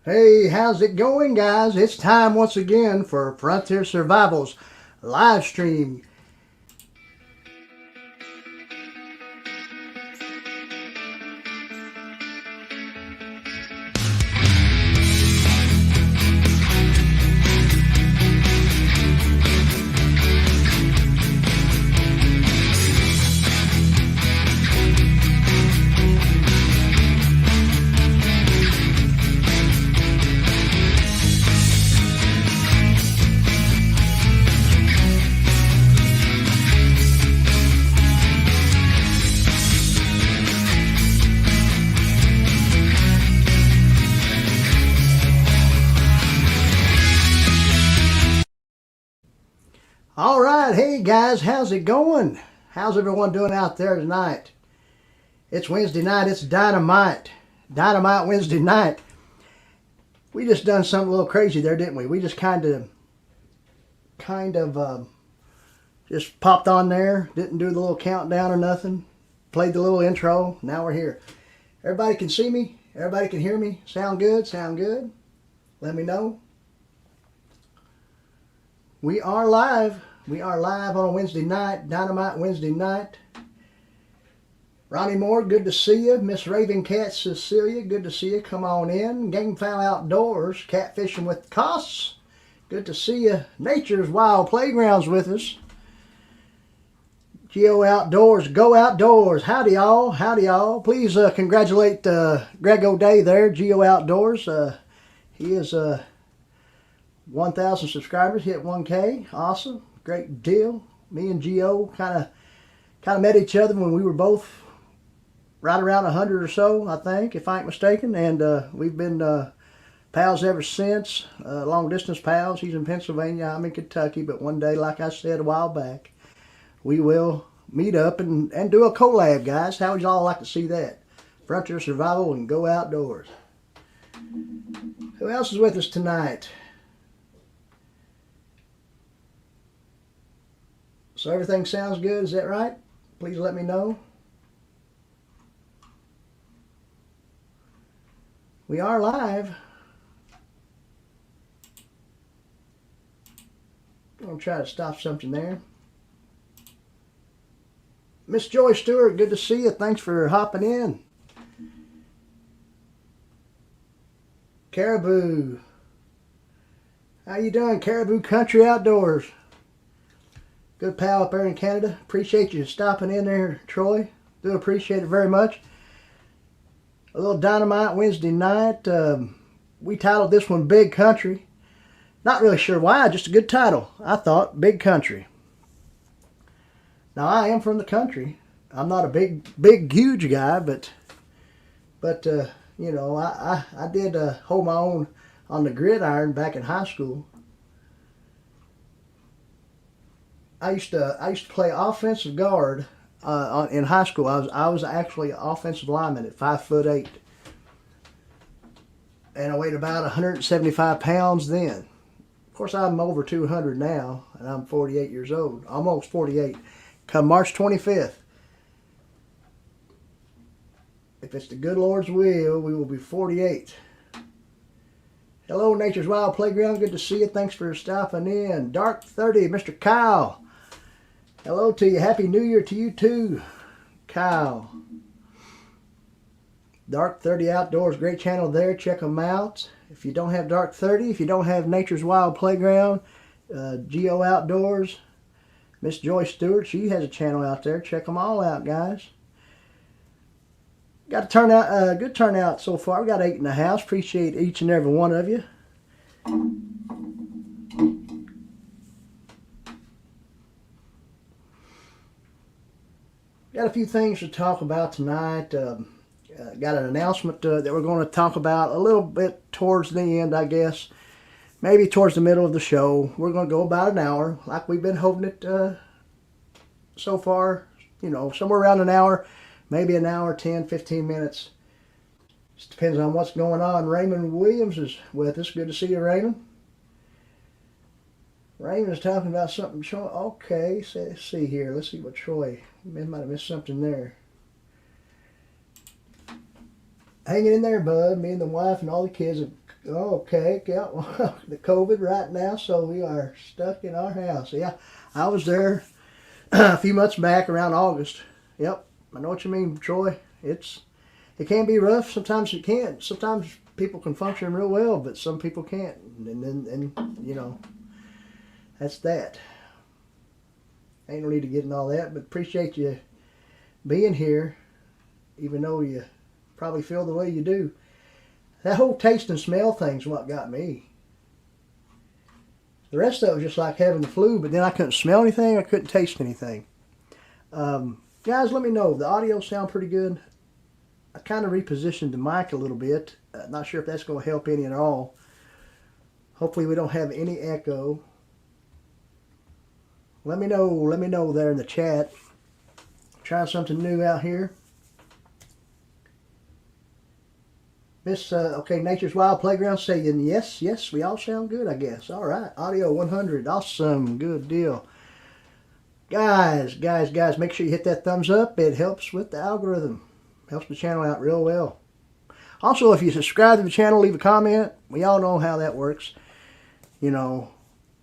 Hey, how's it going, guys? It's time once again for Frontier Survival's live stream. All right, hey guys, how's it going? How's everyone doing out there tonight? It's Wednesday night, it's Dynamite Wednesday night. We just done something a little crazy there, didn't we? We just kind of just popped on there, didn't do the little countdown or nothing, played the little intro, now we're here. Everybody can see me, everybody can hear me, sound good, let me know. We are live on a Wednesday night, Dynamite Wednesday night. Ronnie Moore, good to see you. Miss Raven Cat Cecilia, good to see you. Come on in. Gamefowl Outdoors, catfishing with costs. Good to see you. Nature's Wild Playgrounds with us. Geo Outdoors, go outdoors. Howdy y'all. Please congratulate Greg O'Day there, Geo Outdoors. He is 1,000 subscribers, hit 1K. Awesome, great deal. Me and Geo kind of met each other when we were both right around 100 or so, I think, if I ain't mistaken. And we've been pals ever since, long distance pals. He's in Pennsylvania, I'm in Kentucky. But one day, like I said a while back, we will meet up and do a collab, guys. How would y'all like to see that? Frontier Survival and Go Outdoors. Who else is with us tonight? So everything sounds good, is that right? Please let me know. We are live. I'm going to try to stop something there. Miss Joy Stewart, good to see you. Thanks for hopping in. Caribou. How you doing, Caribou Country Outdoors? Good pal up there in Canada. Appreciate you stopping in there, Troy. Do appreciate it very much. A little Dynamite Wednesday night. We titled this one Big Country. Not really sure why, just a good title. I thought, Big Country. Now, I am from the country. I'm not a big, huge guy, but you know, I did hold my own on the gridiron back in high school. I used to play offensive guard in high school. I was actually an offensive lineman at 5'8", and I weighed about 175 pounds then. Of course, I'm over 200 now, and I'm 48 years old, almost 48. Come March 25th, if it's the good Lord's will, we will be 48. Hello, Nature's Wild Playground. Good to see you. Thanks for stopping in. Dark 30, Mr. Kyle. Hello to you. Happy New Year to you too, Kyle. Dark 30 Outdoors, great channel there. Check them out. If you don't have Dark 30, if you don't have Nature's Wild Playground, Geo Outdoors, Miss Joy Stewart, she has a channel out there. Check them all out, guys. Got a good turnout so far. We got 8 in the house. Appreciate each and every one of you. Got a few things to talk about tonight. Got an announcement that we're going to talk about a little bit towards the end, I guess. Maybe towards the middle of the show. We're going to go about an hour, like we've been holding it so far. You know, somewhere around an hour, maybe an hour, 10, 15 minutes. Just depends on what's going on. Raymond Williams is with us. Good to see you, Raymond. Raymond's talking about something. Okay, let's see here. Let's see what Troy might have missed something there. Hanging in there, bud. Me and the wife and all the kids have Okay, yeah, well, the COVID right now, so we are stuck in our house. Yeah, I was there a few months back around August. Yep, I know what you mean, Troy. It can be rough. Sometimes it can't. Sometimes people can function real well, but some people can't. And you know, that's that. Ain't no need to get in all that, but appreciate you being here, even though you probably feel the way you do. That whole taste and smell thing's what got me. The rest of it was just like having the flu, but then I couldn't smell anything, I couldn't taste anything. Guys, let me know. The audio sound pretty good. I kind of repositioned the mic a little bit. Not sure if that's going to help any at all. Hopefully we don't have any echo. Let me know there in the chat. Trying something new out here. Miss, okay, Nature's Wild Playground saying yes, we all sound good, I guess. All right, audio 100, awesome, good deal. Guys, make sure you hit that thumbs up. It helps with the algorithm. Helps the channel out real well. Also, if you subscribe to the channel, leave a comment. We all know how that works. You know,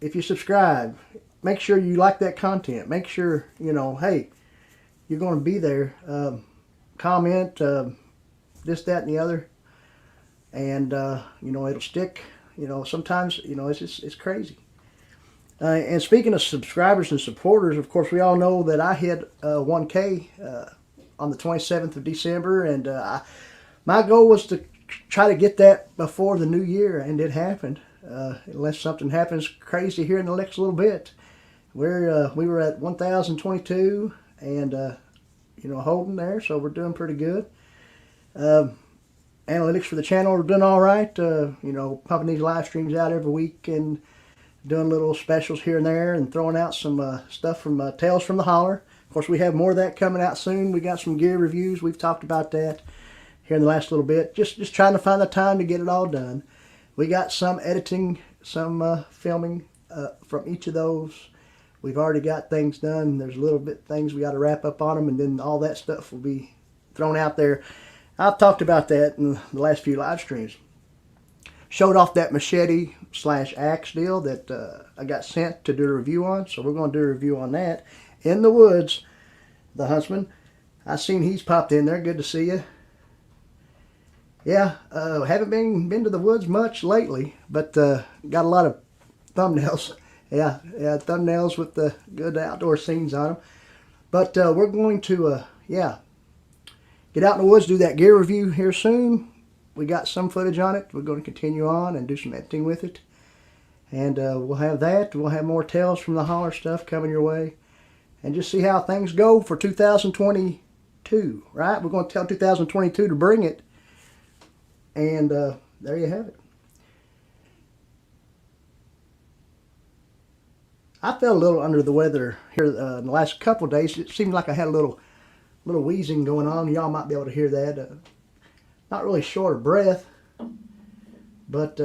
if you subscribe, make sure you like that content. Make sure, you know, hey, you're going to be there. Comment, this, that, and the other. And, you know, it'll stick. You know, sometimes, you know, it's crazy. And speaking of subscribers and supporters, of course, we all know that I hit 1K on the 27th of December. And my goal was to try to get that before the new year, and it happened. Unless something happens crazy here in the next little bit. We were at 1,022 and, you know, holding there, so we're doing pretty good. Analytics for the channel are doing all right. You know, pumping these live streams out every week and doing little specials here and there and throwing out some stuff from Tales from the Holler. Of course, we have more of that coming out soon. We got some gear reviews. We've talked about that here in the last little bit. Just trying to find the time to get it all done. We got some editing, some filming from each of those. We've already got things done. There's a little bit things we got to wrap up on them, and then all that stuff will be thrown out there. I've talked about that in the last few live streams. Showed off that machete/axe deal that I got sent to do a review on. So we're going to do a review on that. In the woods, the Huntsman. I seen he's popped in there. Good to see you. Yeah, haven't been to the woods much lately, but got a lot of thumbnails. Yeah, thumbnails with the good outdoor scenes on them. But we're going to, yeah, get out in the woods, do that gear review here soon. We got some footage on it. We're going to continue on and do some editing with it. And we'll have that. We'll have more Tales from the Holler stuff coming your way. And just see how things go for 2022, right? We're going to tell 2022 to bring it. And there you have it. I felt a little under the weather here in the last couple of days. It seemed like I had a little wheezing going on. Y'all might be able to hear that. Not really short of breath, but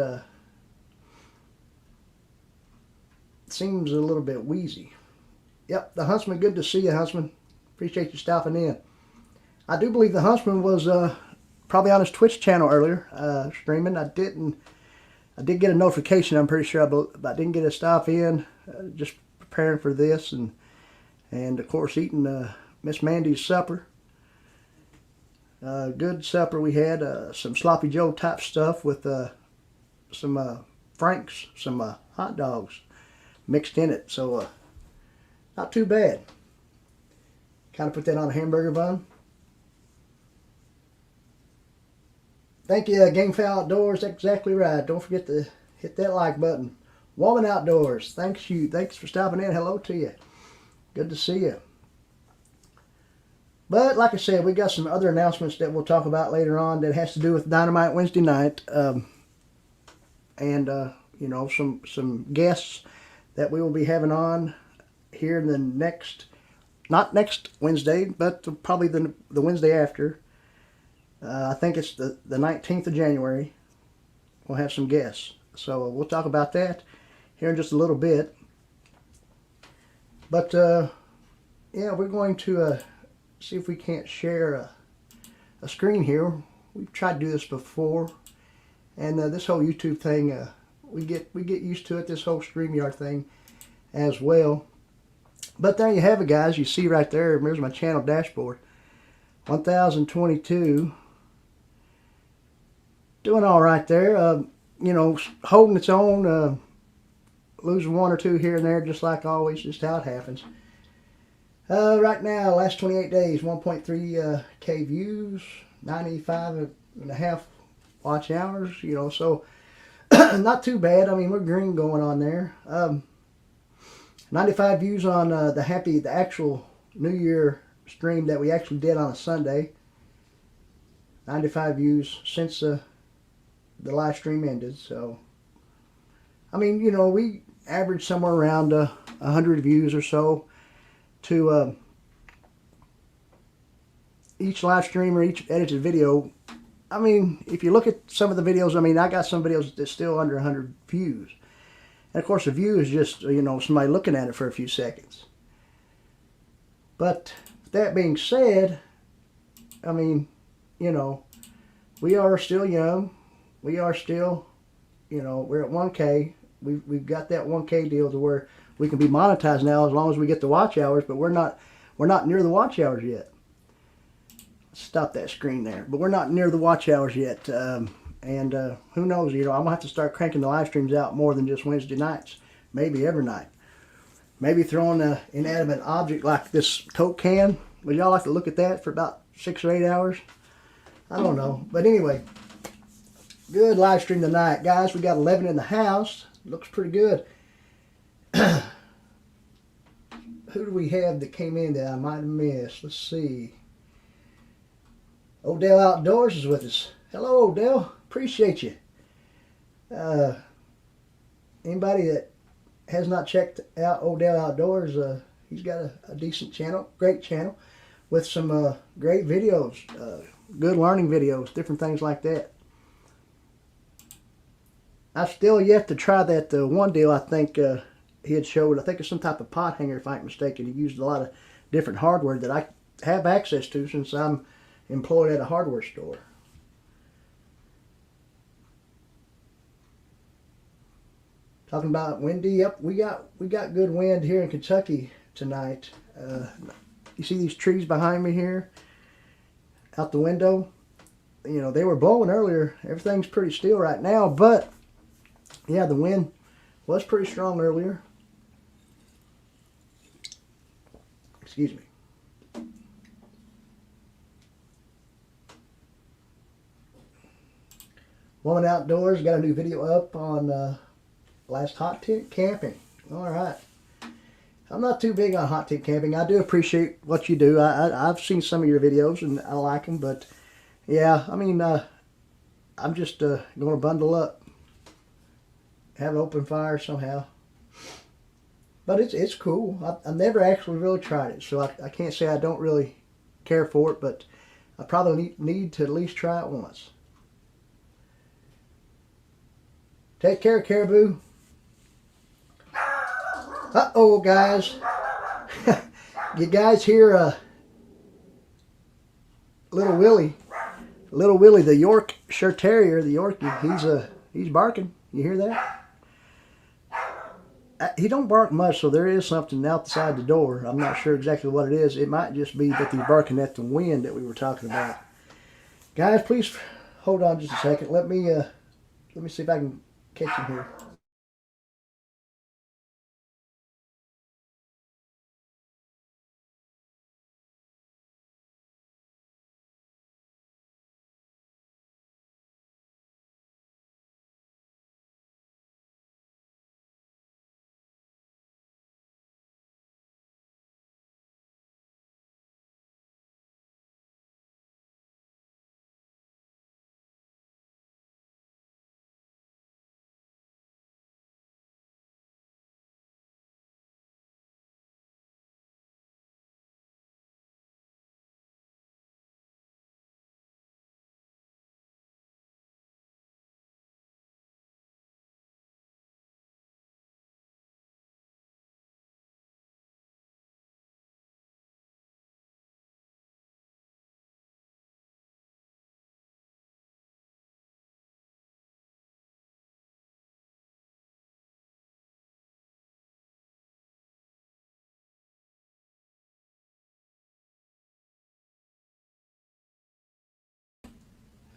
seems a little bit wheezy. Yep, the Huntsman, good to see you, Huntsman. Appreciate you stopping in. I do believe the Huntsman was probably on his Twitch channel earlier, streaming. I did get a notification, I'm pretty sure, but I didn't get a stop in. Just preparing for this, and of course eating Miss Mandy's supper. Good supper we had. Some Sloppy Joe type stuff with some Franks, some hot dogs mixed in it. So not too bad. Kind of put that on a hamburger bun. Thank you, Gamefowl Outdoors. That's exactly right. Don't forget to hit that like button. Woman Outdoors. Thanks for stopping in. Hello to you. Good to see you. But like I said, we got some other announcements that we'll talk about later on that has to do with Dynamite Wednesday night, and you know, some guests that we will be having on here in the not next Wednesday, but probably the Wednesday after. I think it's the 19th of January. We'll have some guests, so we'll talk about that here in just a little bit. But yeah, we're going to see if we can't share a screen here. We've tried to do this before, And this whole YouTube thing, we get used to it. This whole StreamYard thing as well. But there you have it, guys. You see right there. There's my channel dashboard. 1022. Doing all right there. You know, holding its own. Losing one or two here and there, just like always. Just how it happens. Right now, last 28 days, 1.3K views, 95.5 watch hours. You know, so not too bad. I mean, we're green going on there. 95 views on the actual New Year stream that we actually did on a Sunday. 95 views since the live stream ended. So, I mean, you know, we average somewhere around 100 views or so to each live stream or each edited video. I mean, if you look at some of the videos, I mean, I got some videos that's still under 100 views. And of course, a view is just, you know, somebody looking at it for a few seconds. But that being said, I mean, you know, we are still young. We are still, you know, we're at 1K. We've got that 1K deal to where we can be monetized now as long as we get the watch hours, but we're not near the watch hours yet. Stop that screen there. But we're not near the watch hours yet. And who knows, you know, I'm going to have to start cranking the live streams out more than just Wednesday nights. Maybe every night. Maybe throwing an inanimate object like this Coke can. Would y'all like to look at that for about 6 or 8 hours? I don't know. But anyway, good live stream tonight. Guys, we got 11 in the house. Looks pretty good. Who do we have that came in that I might have missed? Let's see. Odell Outdoors is with us. Hello, Odell. Appreciate you. Anybody that has not checked out Odell Outdoors, he's got a decent channel, great channel, with some great videos, good learning videos, different things like that. I've still yet to try that one deal I think he had showed. I think it's some type of pot hanger, if I ain't mistaken. He used a lot of different hardware that I have access to since I'm employed at a hardware store. Talking about windy, yep, we got good wind here in Kentucky tonight. You see these trees behind me here, out the window? You know, they were blowing earlier. Everything's pretty still right now, but yeah, the wind was pretty strong earlier. Excuse me. Woman Outdoors got a new video up on last hot tent camping. All right. I'm not too big on hot tent camping. I do appreciate what you do. I've seen some of your videos and I like them, but yeah, I mean, I'm just going to bundle up, have an open fire somehow. But it's cool. I've never actually really tried it, so I can't say I don't really care for it, but I probably need to at least try it once. Take care, Caribou. Uh-oh, guys. You guys hear Little Willie, the Yorkshire Terrier, the Yorkie, he's barking. You hear that? He don't bark much, so there is something outside the door. I'm not sure exactly what it is. It might just be that he's barking at the wind that we were talking about. Guys, please hold on just a second. Let me see if I can catch him here.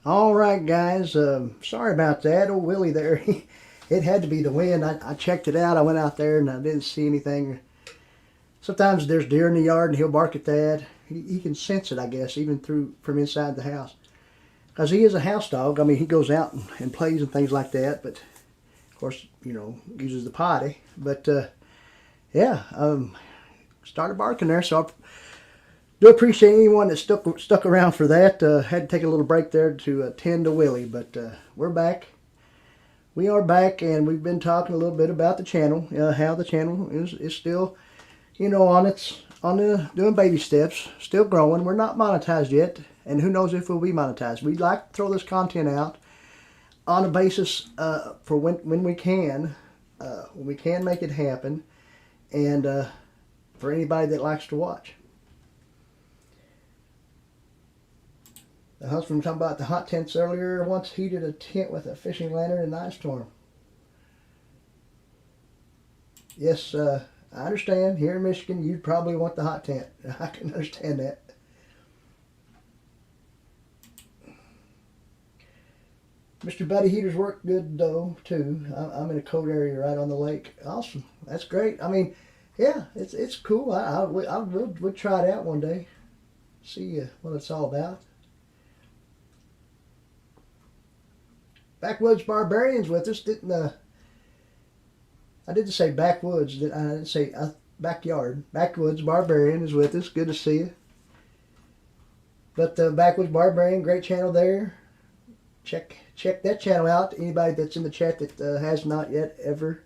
All right, guys. Sorry about that. Old Willie there. It had to be the wind. I checked it out. I went out there and I didn't see anything. Sometimes there's deer in the yard and he'll bark at that. He can sense it, I guess, even from inside the house. Because he is a house dog. I mean, he goes out and plays and things like that. But, of course, you know, uses the potty. But, yeah, started barking there. So I do appreciate anyone that stuck around for that. Had to take a little break there to attend to Willie. But we're back. We are back, and we've been talking a little bit about the channel. How the channel is still, you know, doing baby steps. Still growing. We're not monetized yet. And who knows if we'll be monetized. We'd like to throw this content out on a basis for when we can make it happen, and for anybody that likes to watch. The husband was talking about the hot tents earlier. Once heated a tent with a fishing lantern and ice storm. Yes, I understand. Here in Michigan, you'd probably want the hot tent. I can understand that. Mr. Buddy Heaters work good though too. I'm in a cold area right on the lake. Awesome, that's great. I mean, yeah, it's cool. I would try it out one day. See what it's all about. Backwoods Barbarians with us. I didn't say backwoods. I didn't say backyard. Backwoods Barbarian is with us. Good to see you. But Backwoods Barbarian, great channel there. Check that channel out. Anybody that's in the chat that has not yet ever.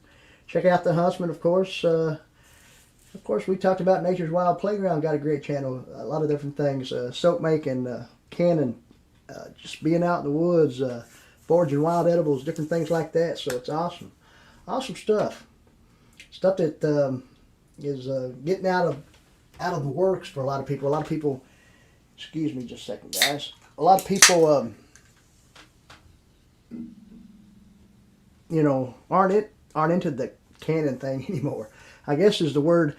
Check out the Huntsman, of course. Of course, we talked about Nature's Wild Playground. Got a great channel. A lot of different things. Soap making, canning, just being out in the woods, foraging wild edibles, different things like that. So it's awesome. Awesome stuff. Stuff that is getting out of the works for a lot of people. A lot of people, excuse me just a second, guys. A lot of people... you know, aren't into the canning thing anymore. I guess is the word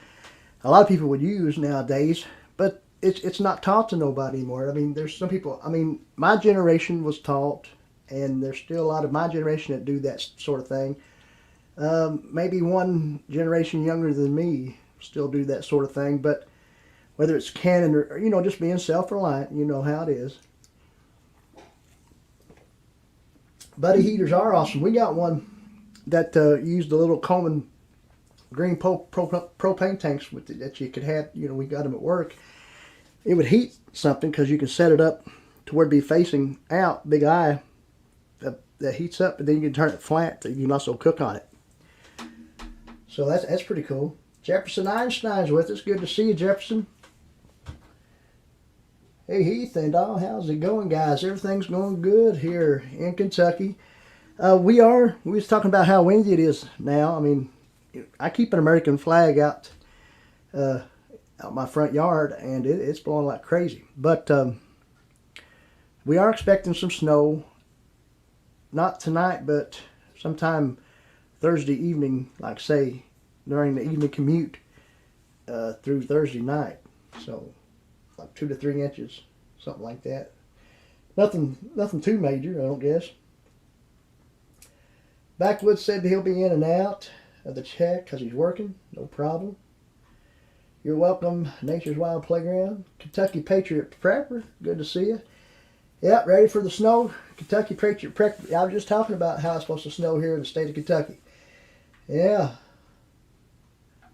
a lot of people would use nowadays, but it's not taught to nobody anymore. I mean, there's some people, I mean, my generation was taught, and there's still a lot of my generation that do that sort of thing. Maybe one generation younger than me still do that sort of thing, but whether it's canning or, you know, just being self-reliant, you know how it is. Buddy heaters are awesome. We got one that used the little Coleman green propane tanks that you could have. You know, we got them at work. It would heat something because you can set it up to where it'd be facing out, big eye, that heats up, and then you can turn it flat so you can also cook on it. So that's pretty cool. Jefferson Einstein's with us. Good to see you, Jefferson. Hey Heath and all, how's it going, guys? Everything's going good here in Kentucky. We was talking about how windy it is now. I mean, I keep an American flag out my front yard, and it's blowing like crazy. But we are expecting some snow. Not tonight, but sometime Thursday evening, like say during the evening commute through Thursday night. So like 2 to 3 inches, something like that. Nothing too major, I don't guess. Backwoods said that he'll be in and out of the chat because he's working. No problem. You're welcome, Nature's Wild Playground. Kentucky Patriot Prepper, good to see you. Yep, ready for the snow. Kentucky Patriot Prepper. I was just talking about how it's supposed to snow here in the state of Kentucky. Yeah.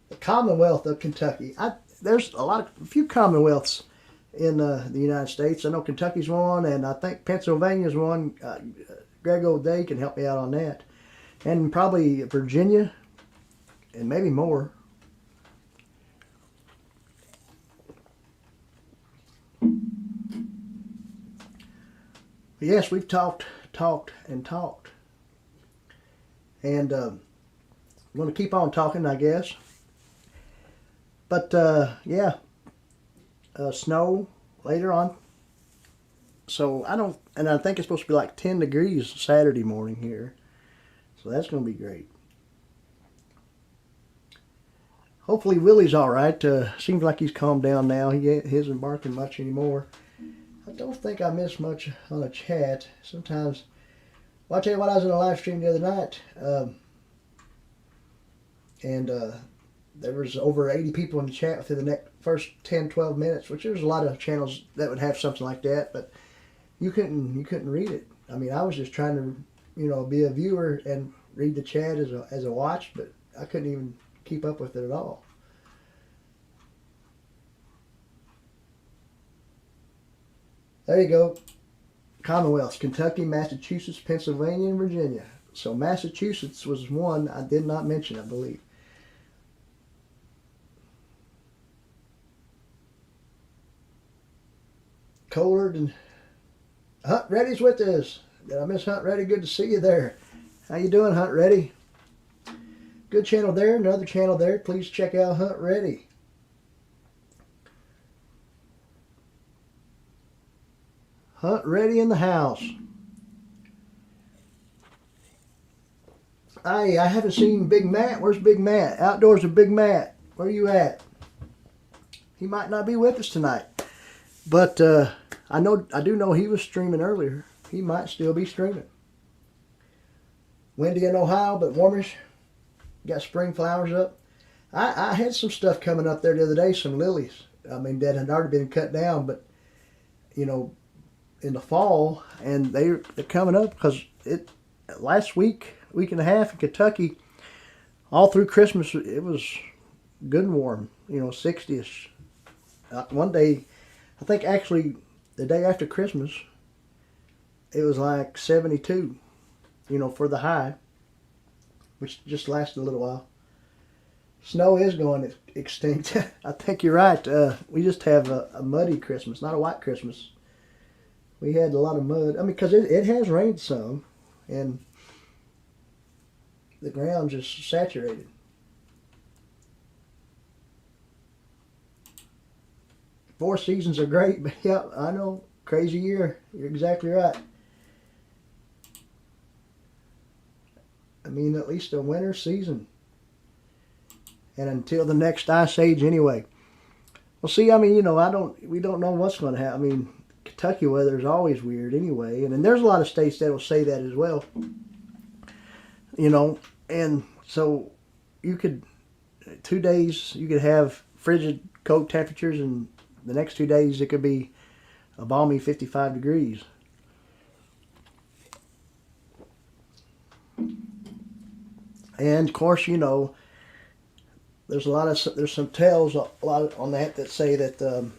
The Commonwealth of Kentucky. There's a few Commonwealths in the United States. I know Kentucky's one, and I think Pennsylvania's one. Greg O'Day can help me out on that. And probably Virginia, and maybe more. But yes, we've talked. And I'm going to keep on talking, I guess. But, yeah. Snow later on. So I think it's supposed to be like 10 degrees Saturday morning here. So that's going to be great. Hopefully Willie's all right. Seems like he's calmed down now. He isn't barking much anymore. I don't think I missed much on the chat. Sometimes, well, I'll tell you what, I was in a live stream the other night, and there was over 80 people in the chat within the next first 10, 12 minutes, which there's a lot of channels that would have something like that, but you couldn't read it. I mean, I was just trying to, be a viewer and read the chat as a watch, but I couldn't even keep up with it at all. There you go. Commonwealths: Kentucky, Massachusetts, Pennsylvania, and Virginia. So Massachusetts was one I did not mention, I believe. Collard and Hunt Reddy's with us. Did I miss Hunt Reddy? Good to see you there. How you doing, Hunt Reddy? Good channel there, another channel there. Please check out Hunt Reddy. Hunt Reddy in the house. I haven't seen Big Matt. Where's Big Matt? Outdoors with Big Matt. Where you at? He might not be with us tonight. But I do know he was streaming earlier. He might still be streaming. Windy in Ohio, but warmish. Got spring flowers up. I had some stuff coming up there the other day, some lilies. I mean, that had already been cut down, but, in the fall, and they're coming up because last week and a half in Kentucky, all through Christmas, it was good and warm, 60ish. One day, I think actually the day after Christmas, it was like 72, for the high, which just lasted a little while. Snow is going extinct. I think you're right. We just have a muddy Christmas, not a white Christmas. We had a lot of mud. I mean, because it has rained some, and the ground's just saturated. Four seasons are great, but yeah, I know. Crazy year. You're exactly right. I mean, at least a winter season. And until the next ice age anyway. Well, see, I mean, we don't know what's going to happen. I mean, Kentucky weather is always weird anyway. And then there's a lot of states that will say that as well. And so 2 days, you could have frigid, cold temperatures, and the next 2 days it could be a balmy 55 degrees. And of course, there's some tales a lot on that say that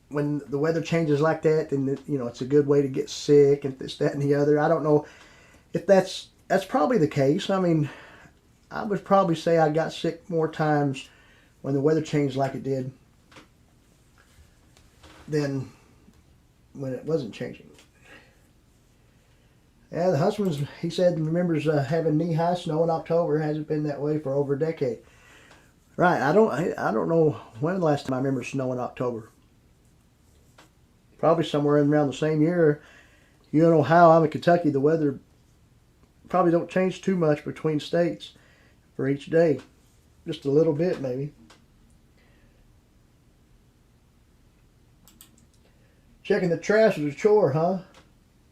when the weather changes like that, then it's a good way to get sick and this, that, and the other. I don't know if that's probably the case. I mean, I would probably say I got sick more times when the weather changed like it did than when it wasn't changing. Yeah, the husband's, he said, remembers having knee-high snow in October. Hasn't been that way for over a decade. Right, I don't know when the last time I remember snow in October. Probably somewhere around the same year. You know how I'm in Kentucky, the weather probably don't change too much between states for each day. Just a little bit, maybe. Checking the trash is a chore, huh?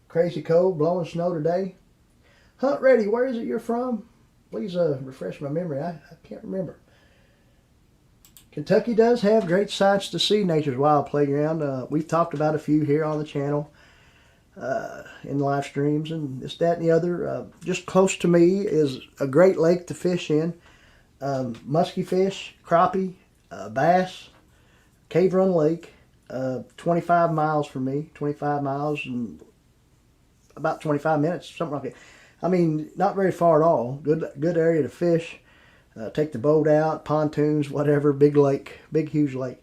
Crazy cold, blowing snow today. Hunt Reddy, where is it you're from? Please refresh my memory. I can't remember. Kentucky does have great sights to see, Nature's Wild Playground. We've talked about a few here on the channel in live streams and this, that, and the other. Just close to me is a great lake to fish in. Musky fish, crappie, bass, Cave Run Lake. 25 miles from me, 25 miles and about 25 minutes, something like that. I mean, not very far at all. Good area to fish. Take the boat out, pontoons, whatever. Big lake, big huge lake.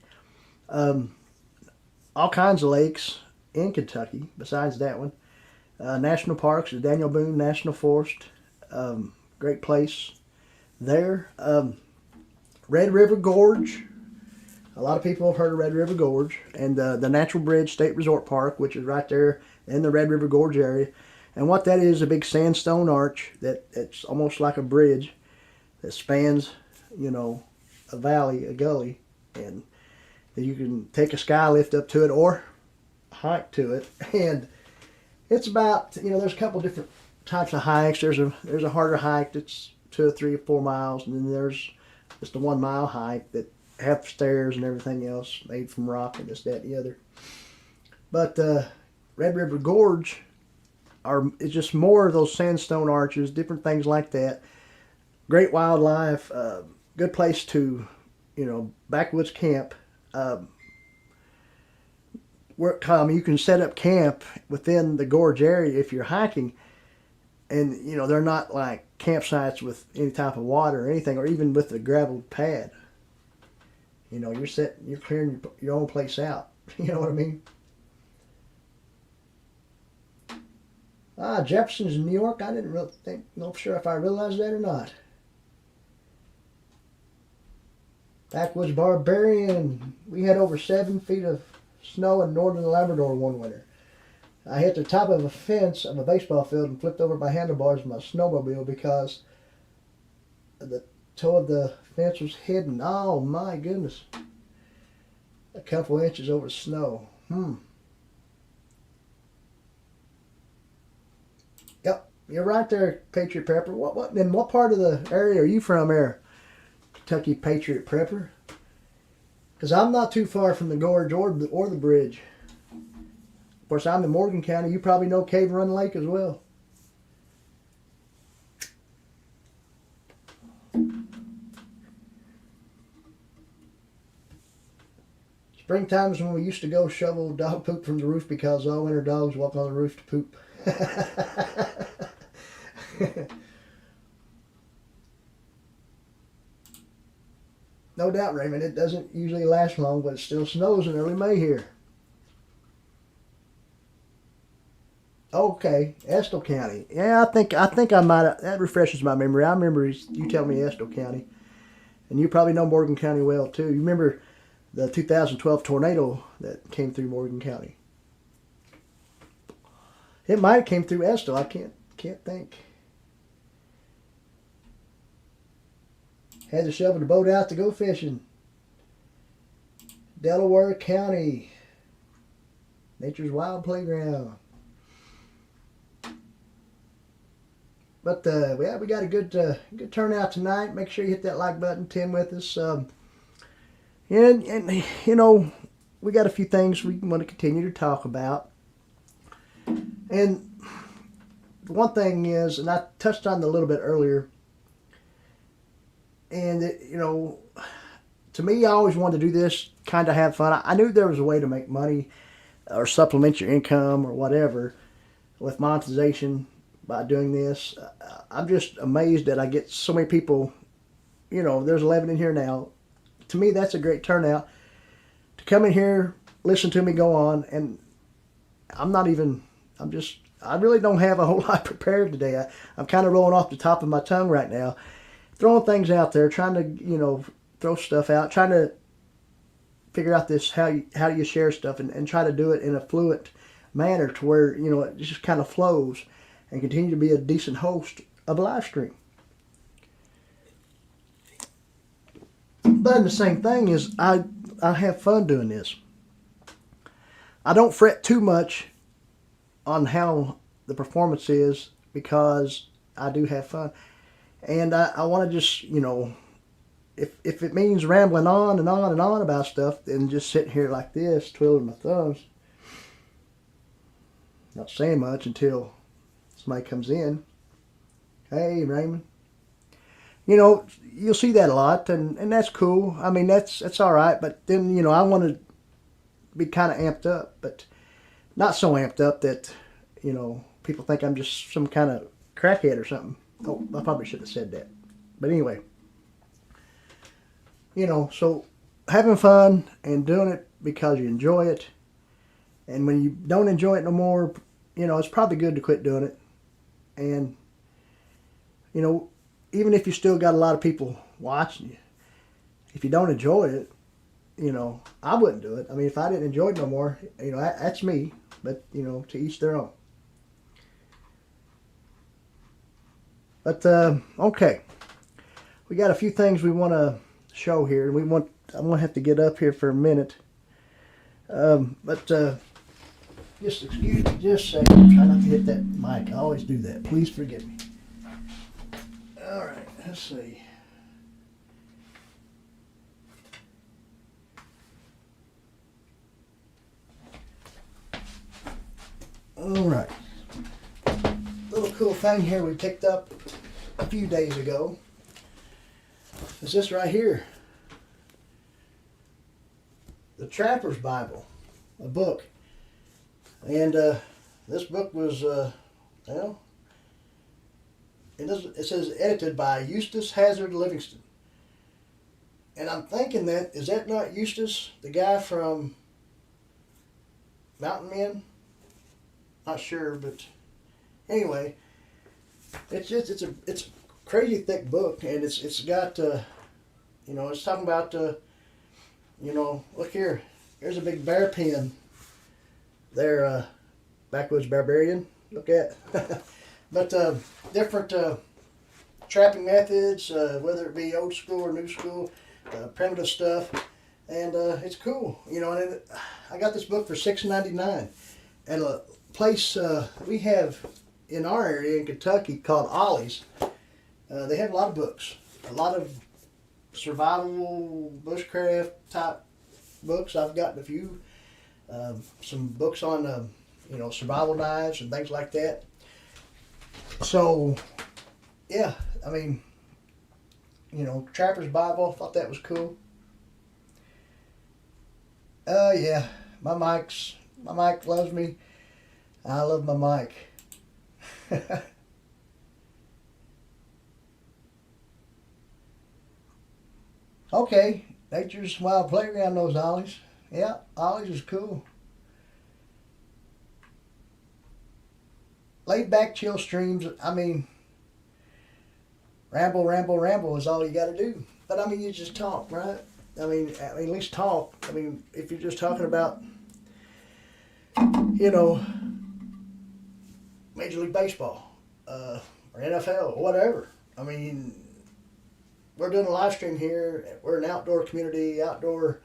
All kinds of lakes in Kentucky besides that one. National parks, the Daniel Boone National Forest. Great place there. Red River Gorge. A lot of people have heard of Red River Gorge. And the Natural Bridge State Resort Park, which is right there in the Red River Gorge area. And what that is, a big sandstone arch that's almost like a bridge that spans, a valley, a gully. And that you can take a sky lift up to it or hike to it. And it's about, there's a couple different types of hikes. There's a harder hike that's 2 or 3 or 4 miles, and then there's just a 1 mile hike that have stairs and everything else made from rock and this, that, and the other. But Red River Gorge is just more of those sandstone arches, different things like that. Great wildlife, good place to, backwoods camp. You can set up camp within the gorge area if you're hiking, and they're not like campsites with any type of water or anything, or even with a gravel pad. You're clearing your own place out. You know what I mean? Jefferson's in New York. I didn't really know for sure if I realized that or not. Backwoods Barbarian. We had over 7 feet of snow in northern Labrador one winter. I hit the top of a fence of a baseball field and flipped over my handlebars of my snowmobile because the toe of the fence was hidden. Oh my goodness. A couple inches over snow. Yep, you're right there, Patriot Prepper. What part of the area are you from there, Kentucky Patriot Prepper? Because I'm not too far from the gorge or the bridge. Of course, I'm in Morgan County. You probably know Cave Run Lake as well. Springtime is when we used to go shovel dog poop from the roof because all winter dogs walk on the roof to poop. No doubt, Raymond, it doesn't usually last long, but it still snows in early May here. Okay, Estill County. Yeah, I think I might have, that refreshes my memory. I remember you telling me Estill County. And you probably know Morgan County well, too. You remember the 2012 tornado that came through Morgan County? It might have came through Estill. I can't think. Had to shovel the boat out to go fishing. Delaware County. Nature's Wild Playground. But yeah, we got a good turnout tonight. Make sure you hit that like button, 10 with us. And we got a few things we want to continue to talk about. And one thing is, and I touched on it a little bit earlier, and to me, I always wanted to do this, kind of have fun. I knew there was a way to make money or supplement your income or whatever with monetization by doing this. I'm just amazed that I get so many people. There's 11 in here now. To me, that's a great turnout to come in here, listen to me go on, and I really don't have a whole lot prepared today. I'm kind of rolling off the top of my tongue right now, throwing things out there, trying to, throw stuff out, trying to figure out this, how do you share stuff, and try to do it in a fluent manner to where, it just kind of flows and continue to be a decent host of a live stream. But the same thing is, I have fun doing this. I don't fret too much on how the performance is because I do have fun. And I want to just, if it means rambling on and on and on about stuff, then just sitting here like this, twiddling my thumbs, not saying much until somebody comes in. Hey, Raymond. You'll see that a lot, and that's cool. I mean, that's all right. But then, I want to be kind of amped up, but not so amped up that, people think I'm just some kind of crackhead or something. Oh, I probably should have said that. But anyway, so having fun and doing it because you enjoy it. And when you don't enjoy it no more, it's probably good to quit doing it. And, even if you still got a lot of people watching you, if you don't enjoy it, I wouldn't do it. I mean, if I didn't enjoy it no more, that's me. But, to each their own. But, okay. We got a few things we want to show here. I'm going to have to get up here for a minute But just excuse me just a second. Try not to hit that mic. I always do that. Please forgive me. All right, let's see. All right. Little cool thing here we picked up a few days ago is this right here. The Trapper's Bible, a book. And this book was, well, it says edited by Eustace Hazard Livingston. And I'm thinking is that not Eustace, the guy from Mountain Men? Not sure, but anyway, it's a crazy thick book, and it's got it's talking about look here, there's a big bear pen there, backwoods barbarian. Look at, but different trapping methods, whether it be old school or new school, primitive stuff, and it's cool. And I got this book for $6.99 at a place we have in our area in Kentucky called Ollie's. They have a lot of books, a lot of survival bushcraft type books. I've gotten a few, some books on survival knives and things like that. So yeah, I mean, Trapper's Bible, thought that was cool. Yeah, my mic loves me. I love my mic. Okay, Nature's Wild Playground knows Ollie's. Yeah, Ollie's is cool. Laid back, chill streams. I mean, ramble is all you got to do. But I mean, you just talk, right? I mean, at least talk. I mean, if you're just talking about, Major League Baseball, or NFL, or whatever. I mean, we're doing a live stream here. We're an outdoor community, outdoor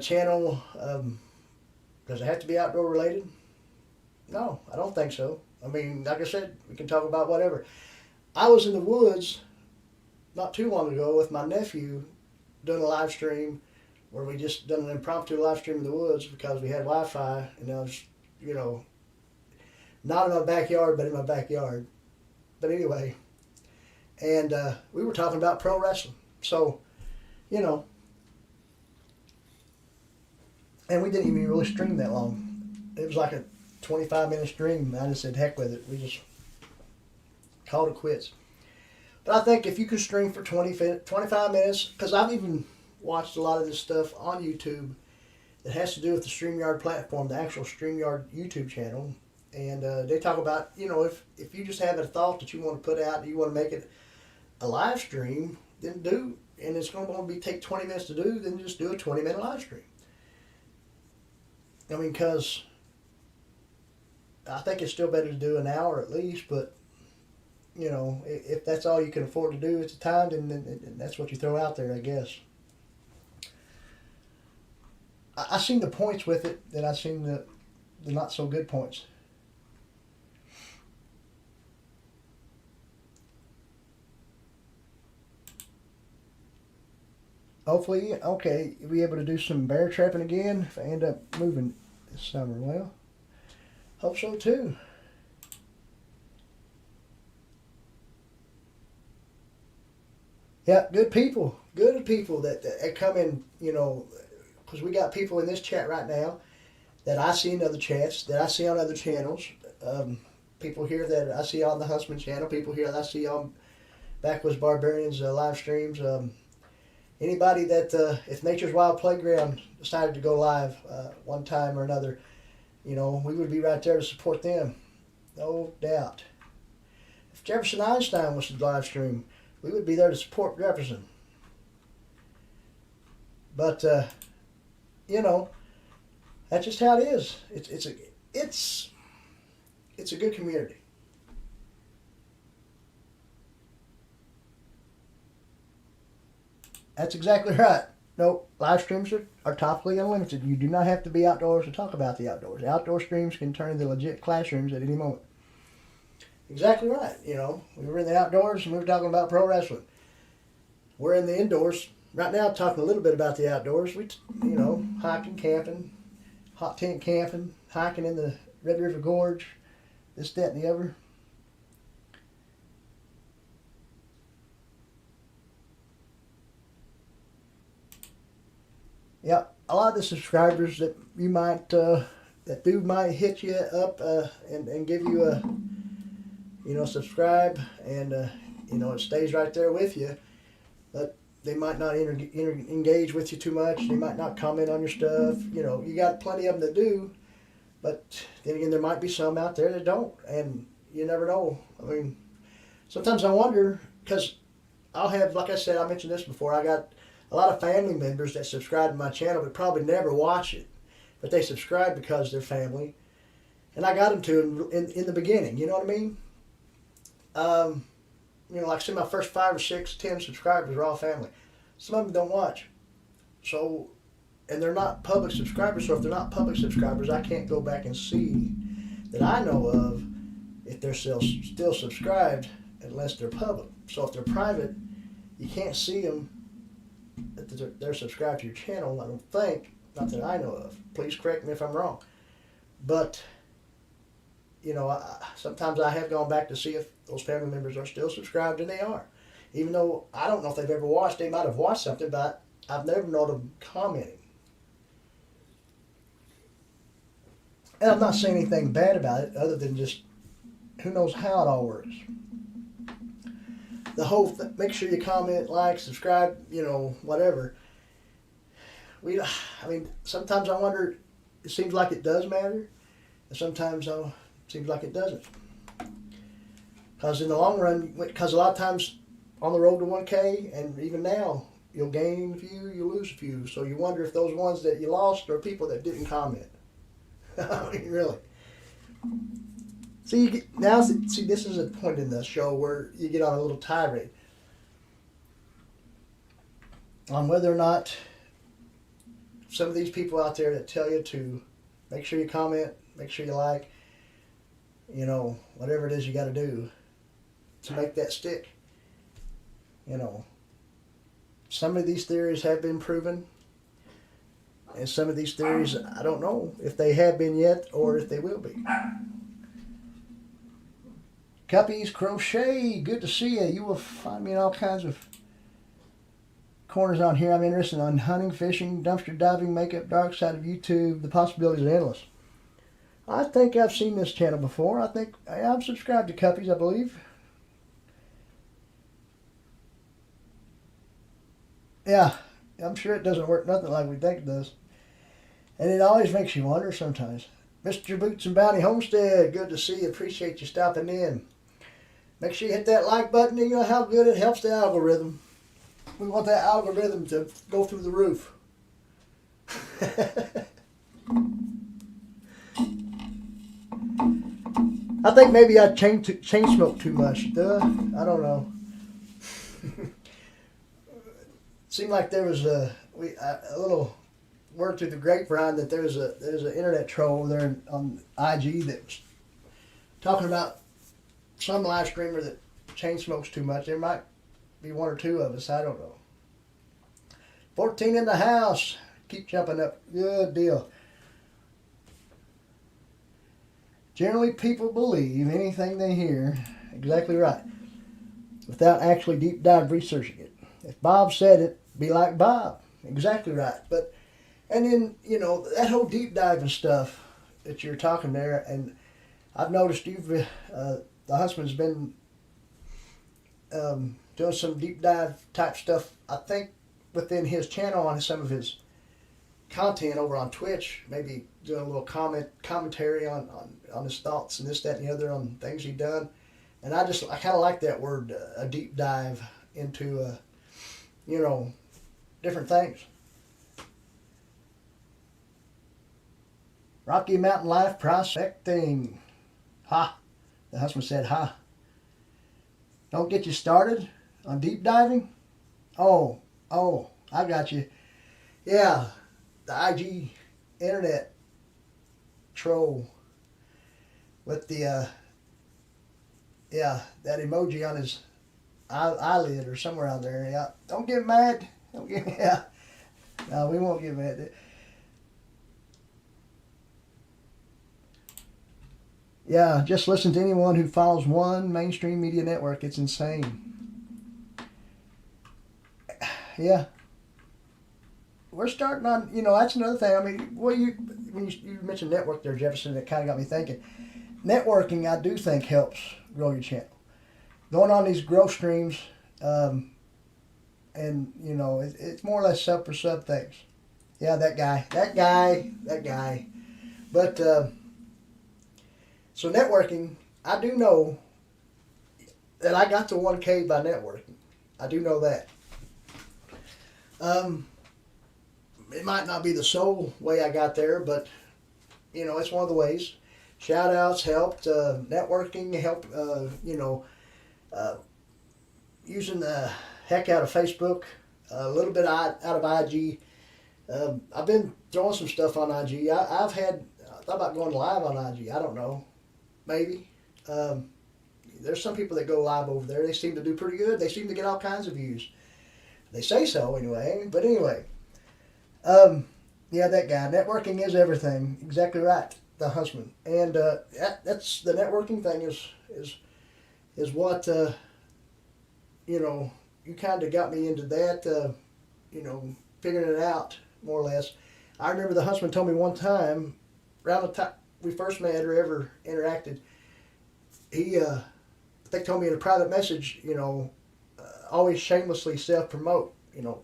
channel. Does it have to be outdoor related? No, I don't think so. I mean, like I said, we can talk about whatever. I was in the woods not too long ago with my nephew doing a live stream where we just done an impromptu live stream in the woods because we had Wi-Fi, and I was, not in my backyard, but in my backyard. But anyway, and we were talking about pro wrestling. So, and we didn't even really stream that long. It was like a 25-minute stream. I just said, heck with it. We just called it quits. But I think if you could stream for 25 minutes, because I've even watched a lot of this stuff on YouTube that has to do with the StreamYard platform, the actual StreamYard YouTube channel. And they talk about, if you just have a thought that you want to put out and you want to make it a live stream, then do. And it's going to take 20 minutes to do, then just do a 20-minute live stream. I mean, because I think it's still better to do an hour at least, but, if that's all you can afford to do at the time, then that's what you throw out there, I guess. I seen the points with it, then I seen the not so good points. Hopefully, okay, you'll be able to do some bear trapping again if I end up moving this summer. Well, hope so too. Yeah, good people that come in, because we got people in this chat right now that I see in other chats, that I see on other channels. People here that I see on the Huntsman channel, people here that I see on Backwoods Barbarians live streams. Anybody that, if Nature's Wild Playground decided to go live one time or another, we would be right there to support them. No doubt. If Jefferson Einstein was to live stream, we would be there to support Jefferson. But, that's just how it is. It's a good community. That's exactly right. No, live streams are topically unlimited. You do not have to be outdoors to talk about the outdoors. Outdoor streams can turn into legit classrooms at any moment. Exactly right. You know, we were in the outdoors and we were talking about pro wrestling. We're in the indoors right now, talking a little bit about the outdoors. You know, hiking, camping, hot tent camping, hiking in the Red River Gorge, this, that, and the other. Yeah, a lot of the subscribers that you might, that dude might hit you up and give you a, you know, subscribe, and, you know, it stays right there with you. But they might not engage with you too much. They might not comment on your stuff. You know, you got plenty of them that do. But then again, there might be some out there that don't. And you never know. I mean, sometimes I wonder, because I'll have, like I said, I mentioned this before, I got a lot of family members that subscribe to my channel but probably never watch it. But they subscribe because they're family. And I got them to in the beginning, you know what I mean? You know, like I said, my first 5 or 6, 10 subscribers are all family. Some of them don't watch. So, and they're not public subscribers, so if they're not public subscribers, I can't go back and see that I know of if they're still subscribed unless they're public. So if they're private, you can't see them that they're subscribed to your channel, I don't think. Not that I know of. Please correct me if I'm wrong. But, you know, sometimes I have gone back to see if those family members are still subscribed, and they are. Even though I don't know if they've ever watched, they might have watched something, but I've never known them commenting. And I'm not saying anything bad about it, other than just who knows how it all works. The whole make sure you comment, like, subscribe, you know, whatever. I mean, sometimes I wonder, it seems like it does matter, and sometimes it seems like it doesn't. Because in the long run, because a lot of times on the road to 1K, and even now, you'll gain a few, you'll lose a few. So you wonder if those ones that you lost are people that didn't comment. I mean, really. See, this is a point in the show where you get on a little tirade on whether or not some of these people out there that tell you to make sure you comment, make sure you like, you know, whatever it is you got to do to make that stick. You know, some of these theories have been proven, and some of these theories, I don't know if they have been yet or if they will be. Cuppies Crochet, good to see you. You will find me in all kinds of corners on here. I'm interested in hunting, fishing, dumpster diving, makeup, dark side of YouTube. The possibilities are endless. I think I've seen this channel before. I think I'm subscribed to Cuppies, I believe. Yeah, I'm sure it doesn't work nothing like we think it does. And it always makes you wonder sometimes. Mr. Boots and Bounty Homestead, good to see you. Appreciate you stopping in. Make sure you hit that like button. You know how good it helps the algorithm. We want that algorithm to go through the roof. I think maybe I chain smoked too much. I don't know. Seemed like there was a little word through the grapevine that there's an internet troll there on IG that was talking about some live streamer that chain smokes too much. There might be 1 or 2 of us. I don't know. 14 in the house. Keep jumping up. Good deal. Generally, people believe anything they hear. Exactly right. Without actually deep dive researching it. If Bob said it, be like Bob. Exactly right. And then, you know, that whole deep diving stuff that you're talking there, and I've noticed the husband's been doing some deep dive type stuff, I think, within his channel on some of his content over on Twitch, maybe doing a little commentary on his thoughts and this, that, and the other on things he's done. And I kind of like that word, a deep dive into, you know, different things. Rocky Mountain Life Prospecting. Ha! The husband said ha. Don't get you started on deep diving? Oh, I got you. Yeah, the IG internet troll with the yeah, that emoji on his eyelid or somewhere out there. Yeah, don't get mad. Don't get yeah. No, we won't get mad. Yeah, just listen to anyone who follows one mainstream media network. It's insane. Yeah, we're starting on. That's another thing. I mean, when you mentioned network there, Jefferson, it kind of got me thinking. Networking, I do think helps grow your channel. Going on these growth streams, and it's more or less sub for sub things. Yeah, that guy. But so networking, I do know that I got to 1K by networking. I do know that. It might not be the sole way I got there, but it's one of the ways. Shout outs helped, networking helped, using the heck out of Facebook, a little bit out of IG. I've been throwing some stuff on IG. I thought about going live on IG. I don't know. Maybe. There's some people that go live over there. They seem to do pretty good. They seem to get all kinds of views. They say so anyway. But anyway. Yeah, that guy. Networking is everything. Exactly right. The husband. And that's the networking thing is what, you kind of got me into that, figuring it out, more or less. I remember the husband told me one time, around the time we first met or ever interacted, he, I think told me in a private message, always shamelessly self-promote.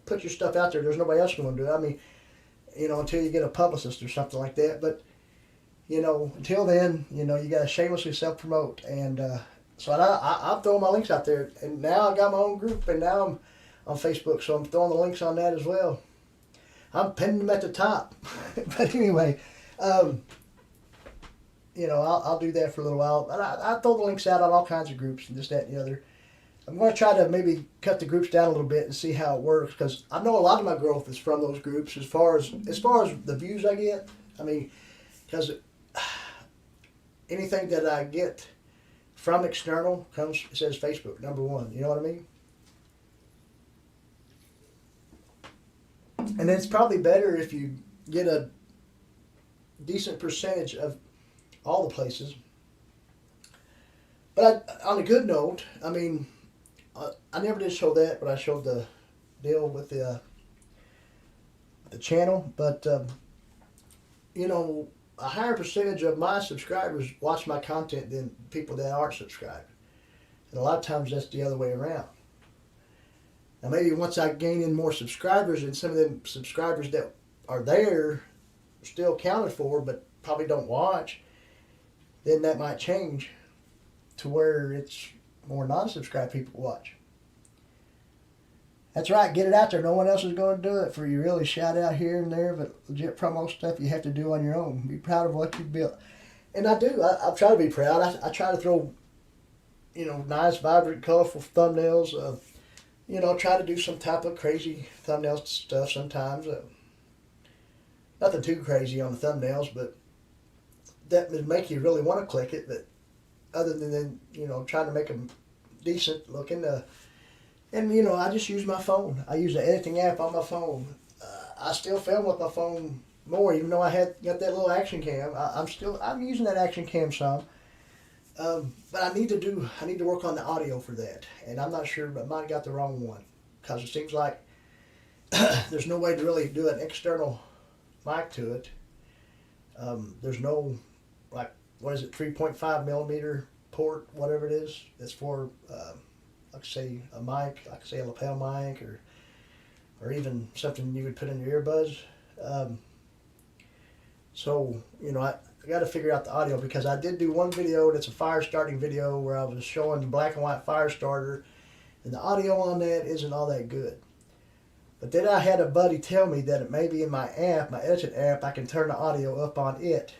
Put your stuff out there. There's nobody else going to do it. I mean, until you get a publicist or something like that. But, until then, you got to shamelessly self-promote. And so I'm throwing my links out there. And now I got my own group, and now I'm on Facebook, so I'm throwing the links on that as well. I'm pinning them at the top. But anyway, I'll do that for a little while. And I throw the links out on all kinds of groups and this, that, and the other. I'm going to try to maybe cut the groups down a little bit and see how it works, because I know a lot of my growth is from those groups as far as the views I get. I mean, because anything that I get from external it says Facebook, number one. You know what I mean? And it's probably better if you get a decent percentage of all the places. But on a good note, I mean, I never did show that, but I showed the deal with the channel. But, a higher percentage of my subscribers watch my content than people that aren't subscribed. And a lot of times that's the other way around. Now maybe once I gain in more subscribers, and some of them subscribers that are there still counted for but probably don't watch, then that might change to where it's more non-subscribed people watch. That's right, get it out there. No one else is going to do it for you. Really shout out here and there, but legit promo stuff you have to do on your own. Be proud of what you built. And I do. I try to be proud. I try to throw, nice, vibrant, colorful thumbnails. Try to do some type of crazy thumbnail stuff sometimes. Nothing too crazy on the thumbnails, but that would make you really want to click it. But other than, trying to make them decent looking. And, I just use my phone. I use the editing app on my phone. I still film with my phone more, even though I got that little action cam. I'm using that action cam some. But I need to work on the audio for that. And I'm not sure, but I might have got the wrong one. Because it seems like there's no way to really do an external mic to it. There's no, 3.5 millimeter port, whatever it is. That's for, like say a mic, like say a lapel mic, or even something you would put in your earbuds. So, I got to figure out the audio, because I did do one video that's a fire starting video where I was showing the black and white fire starter, and the audio on that isn't all that good. But then I had a buddy tell me that it may be in my app, my editing app, I can turn the audio up on it.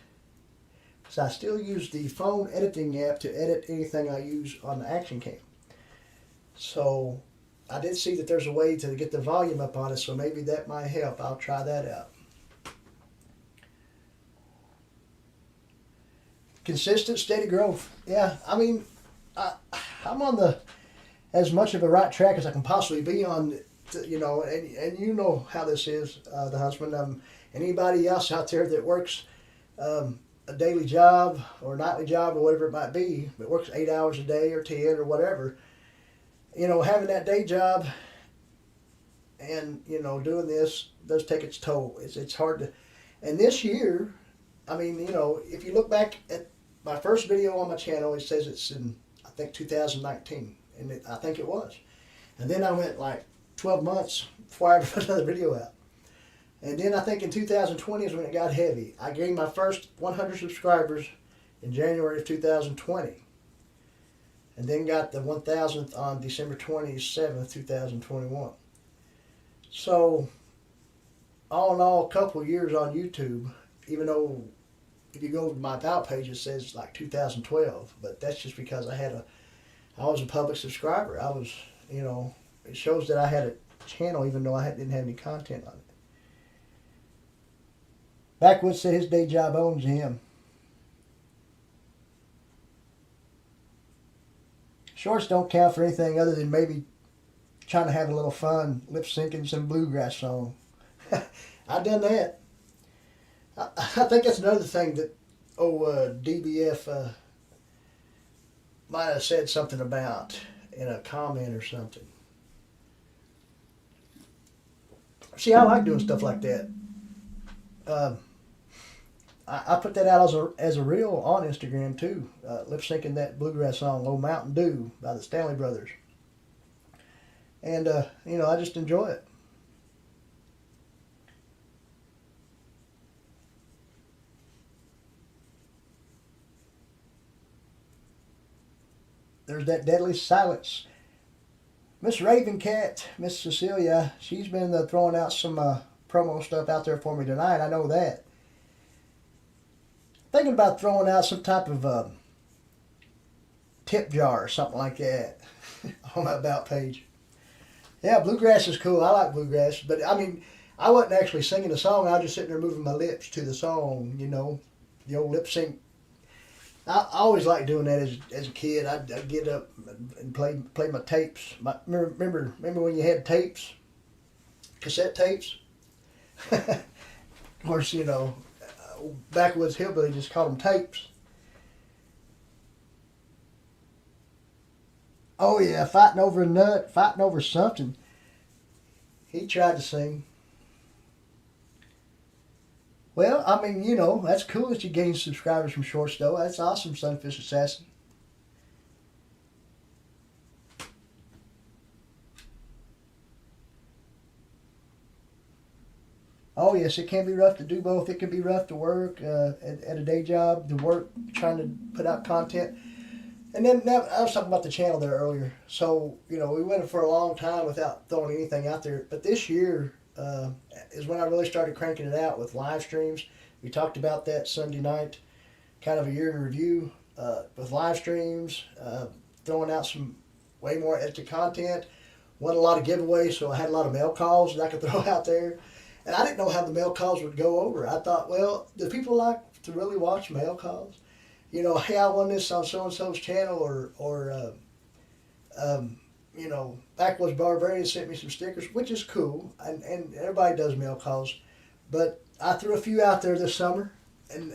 So I still use the phone editing app to edit anything I use on the action cam. So I did see that there's a way to get the volume up on it, so maybe that might help. I'll try that out. Consistent, steady growth. Yeah, I mean, I'm on the as much of a right track as I can possibly be on. You know, and you know how this is, the husband. Anybody else out there that works a daily job or nightly job or whatever it might be, that works 8 hours a day or 10 or whatever, you know, having that day job and, you know, doing this does take its toll. It's hard to, and this year, I mean, you know, if you look back at my first video on my channel, it says it's in, I think, 2019, and I think it was. And then I went like 12 months before I ever put another video out. And then I think in 2020 is when it got heavy. I gained my first 100 subscribers in January of 2020. And then got the 1,000th on December 27th, 2021. So, all in all, a couple years on YouTube, even though if you go to my About page, it says like 2012. But that's just because I was a public subscriber. I was, you know, it shows that I had a channel even though I didn't have any content on it. Backwoods said his day job owns him. Shorts don't count for anything other than maybe trying to have a little fun, lip syncing some bluegrass song. I've done that. I think that's another thing that DBF might have said something about in a comment or something. See, I like doing stuff like that. I put that out as a reel on Instagram too, lip syncing that bluegrass song "Old Mountain Dew" by the Stanley Brothers, and you know, I just enjoy it. There's that deadly silence. Miss Ravencat, Miss Cecilia, she's been throwing out some promo stuff out there for me tonight. I know that. Thinking about throwing out some type of tip jar or something like that on my About page. Yeah, bluegrass is cool. I like bluegrass, but I mean, I wasn't actually singing the song. I was just sitting there moving my lips to the song. You know, the old lip sync. I always liked doing that as a kid. I'd get up and play my tapes. Remember when you had tapes, cassette tapes? Of course, you know, backwoods hillbilly just called them tapes. Oh yeah, fighting over a nut, fighting over something. He tried to sing. Well, I mean, you know, that's cool that you gained subscribers from Shorts, though. That's awesome, Sunfish Assassin. Oh, yes, it can be rough to do both. It can be rough to work at a day job, to work trying to put out content. And then I was talking about the channel there earlier. So, you know, we went for a long time without throwing anything out there. But this year is when I really started cranking it out with live streams. We talked about that Sunday night, kind of a year in review with live streams, throwing out some way more extra content. Won a lot of giveaways, so I had a lot of mail calls that I could throw out there. And I didn't know how the mail calls would go over. I thought, well, do people like to really watch mail calls? You know, hey, I won this on so-and-so's channel, or you know, Backwoods Barbarian sent me some stickers, which is cool, and everybody does mail calls. But I threw a few out there this summer, and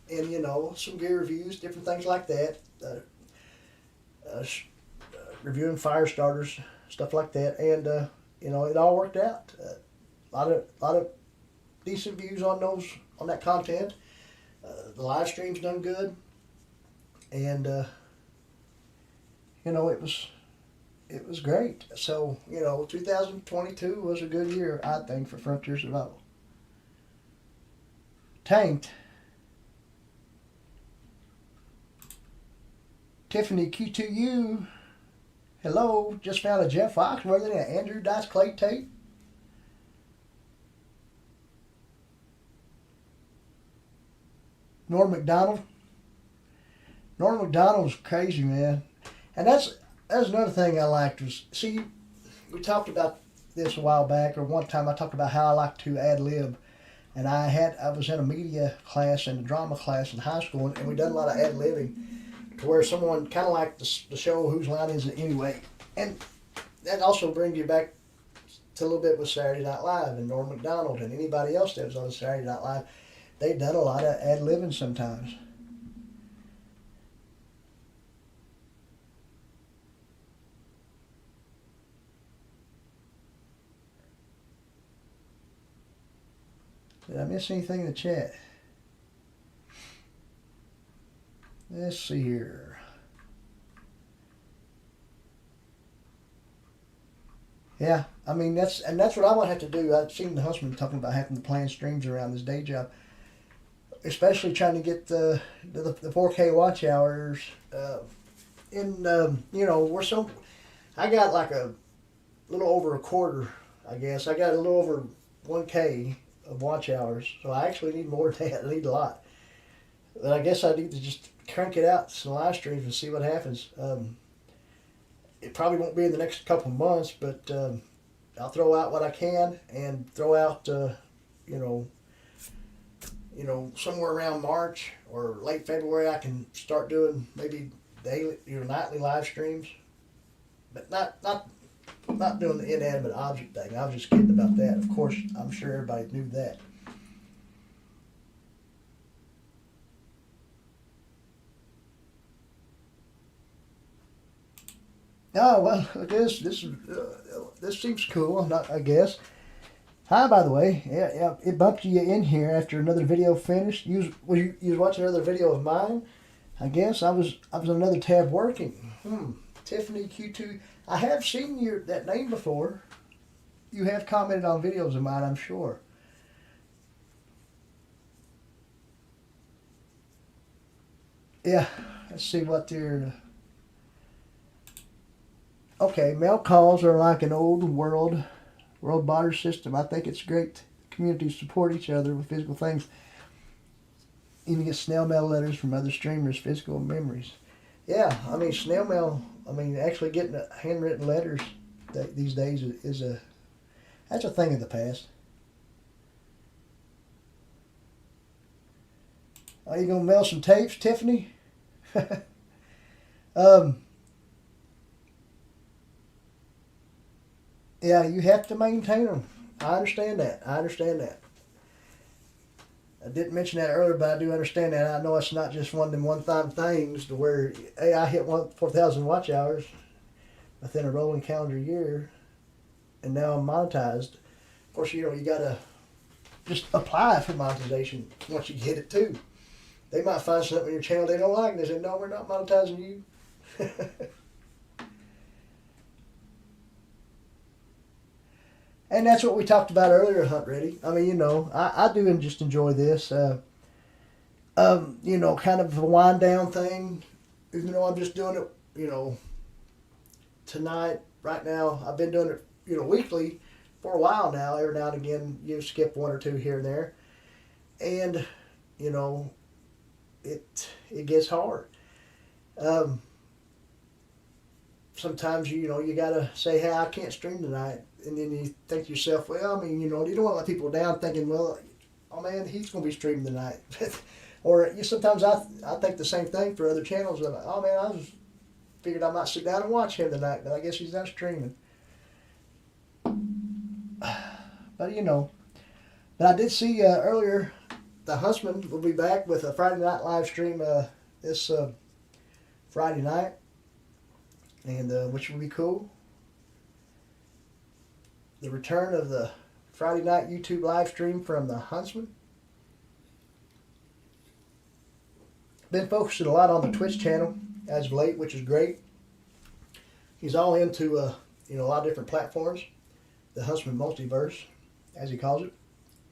you know, some gear reviews, different things like that, reviewing fire starters, stuff like that, and you know, it all worked out. A lot of decent views on that content. The live stream's done good, and you know, it was great. So, you know, 2022 was a good year, I think, for Frontier Survival. Tanked. Tiffany Q2U. Hello, just found a Jeff Foxworthy and an Andrew Dice Clay tape. Norm McDonald. Norm McDonald was crazy, man. And that's another thing I liked was, see, we talked about this a while back, or one time I talked about how I like to ad lib. And I was in a media class and a drama class in high school, and we done a lot of ad libbing to where someone kind of like the show Whose Line Is It Anyway? And that also brings you back to a little bit with Saturday Night Live and Norm Macdonald and anybody else that was on Saturday Night Live. They've done a lot of ad libbing sometimes. Did I miss anything in the chat? Let's see here. Yeah, I mean that's what I want to have to do. I've seen the Huntsman talking about having to plan streams around his day job, especially trying to get the 4K watch hours. I got like a little over a quarter, I guess. I got a little over 1K of watch hours, so I actually need more than that. I need a lot. But I guess I need to just crank it out some live streams and see what happens. It probably won't be in the next couple of months, but I'll throw out what I can and throw out, somewhere around March or late February, I can start doing maybe daily, nightly live streams, but not doing the inanimate object thing. I was just kidding about that. Of course, I'm sure everybody knew that. Oh well, this seems cool. I guess. Hi, by the way. Yeah, it bumped you in here after another video finished. You was watching another video of mine. I guess I was on another tab working. Tiffany Q2. I have seen that name before. You have commented on videos of mine, I'm sure. Yeah, let's see what they're... Okay, mail calls are like an old world barter system. I think it's great. Communities support each other with physical things. Even get snail mail letters from other streamers, physical memories. Yeah, I mean, snail mail, actually getting handwritten letters these days that's a thing of the past. Are you going to mail some tapes, Tiffany? Yeah, you have to maintain them. I understand that. I didn't mention that earlier, but I do understand that. I know it's not just one of them one-time things to where, hey, I hit 4,000 watch hours within a rolling calendar year, and now I'm monetized. Of course, you got to just apply for monetization once you get it too. They might find something on your channel they don't like, and they say, no, we're not monetizing you. And that's what we talked about earlier, Hunt Ready. I do just enjoy this. Kind of a wind down thing. Even though I'm just doing it, tonight, right now. I've been doing it, weekly for a while now. Every now and again, you skip one or two here and there. And, it gets hard. Sometimes, you got to say, hey, I can't stream tonight. And then you think to yourself, well, you don't want to let people down thinking, well, oh man, he's going to be streaming tonight. Or sometimes I think the same thing for other channels. I'm like, oh man, I was figured I might sit down and watch him tonight, but I guess he's not streaming. But but I did see earlier the Huntsman will be back with a Friday night live stream this Friday night, and which will be cool. The return of the Friday night YouTube live stream from the Huntsman. Been focusing a lot on the Twitch channel as of late, which is great. He's all into a lot of different platforms. The Huntsman Multiverse, as he calls it.